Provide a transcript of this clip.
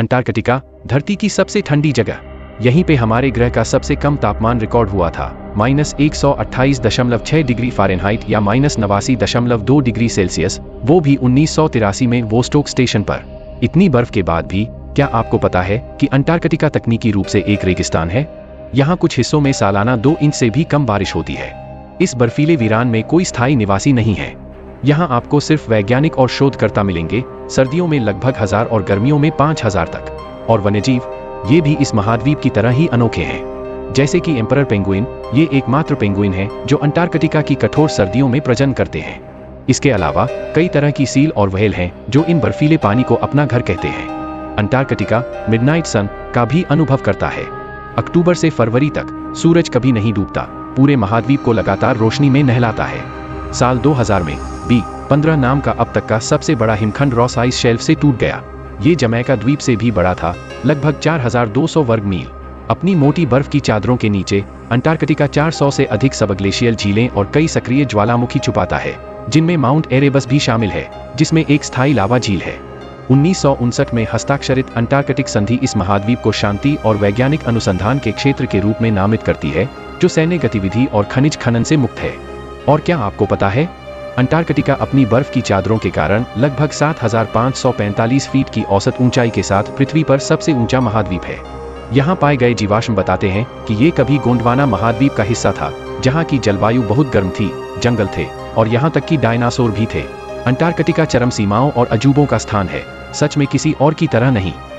Antarctica धरती की सबसे ठंडी जगह। यहीं पे हमारे ग्रह का सबसे कम तापमान रिकॉर्ड हुआ था, -128.6 डिग्री फ़ारेनहाइट या -89.2 डिग्री सेल्सियस, वो भी 1983 में वोस्टोक स्टेशन पर। इतनी बर्फ के बाद भी क्या आपको पता है कि अंटार्कटिका तकनीकी रूप से एक रेगिस्तान है? यहाँ कुछ हिस्सों में सालाना 2 इंच से भी कम बारिश होती है। इस बर्फीले वीरान में कोई स्थायी निवासी नहीं है। यहाँ आपको सिर्फ वैज्ञानिक और शोधकर्ता मिलेंगे, सर्दियों में लगभग 1000 और गर्मियों में 5000 तक। और वन्यजीव, ये भी इस महाद्वीप की तरह ही अनोखे हैं। जैसे कि एम्परर पेंगुइन, ये एकमात्र पेंगुइन है जो अंटार्कटिका की कठोर सर्दियों में प्रजनन करते हैं। इसके अलावा कई तरह की सील और व्हेल हैं जो इन बर्फीले पानी को अपना घर कहते हैं। अंटार्कटिका मिडनाइट सन का भी अनुभव करता है। अक्टूबर से फरवरी तक सूरज कभी नहीं डूबता, पूरे महाद्वीप को लगातार रोशनी में नहलाता है। साल 2000 में B15 नाम का अब तक का सबसे बड़ा हिमखंड रॉस आइस शेल्फ से टूट गया। ये जमैका द्वीप से भी बड़ा था, लगभग 4200 वर्ग मील। अपनी मोटी बर्फ की चादरों के नीचे अंटार्कटिका 400 से अधिक सबग्लेशियल झीलें और कई सक्रिय ज्वालामुखी छुपाता है, जिनमें माउंट एरेबस भी शामिल है, जिसमें एक स्थायी लावा झील है। 1959 में हस्ताक्षरित अंटार्कटिक संधि इस महाद्वीप को शांति और वैज्ञानिक अनुसंधान के क्षेत्र के रूप में नामित करती है, जो सैन्य गतिविधि और खनिज खनन से मुक्त है। और क्या आपको पता है, अंटार्कटिका अपनी बर्फ की चादरों के कारण लगभग 7545 फीट की औसत ऊंचाई के साथ पृथ्वी पर सबसे ऊंचा महाद्वीप है। यहाँ पाए गए जीवाश्म बताते हैं कि ये कभी गोंडवाना महाद्वीप का हिस्सा था, जहाँ की जलवायु बहुत गर्म थी, जंगल थे और यहाँ तक कि डायनासोर भी थे। अंटार्कटिका चरम सीमाओं और अजूबों का स्थान है, सच में किसी और की तरह नहीं।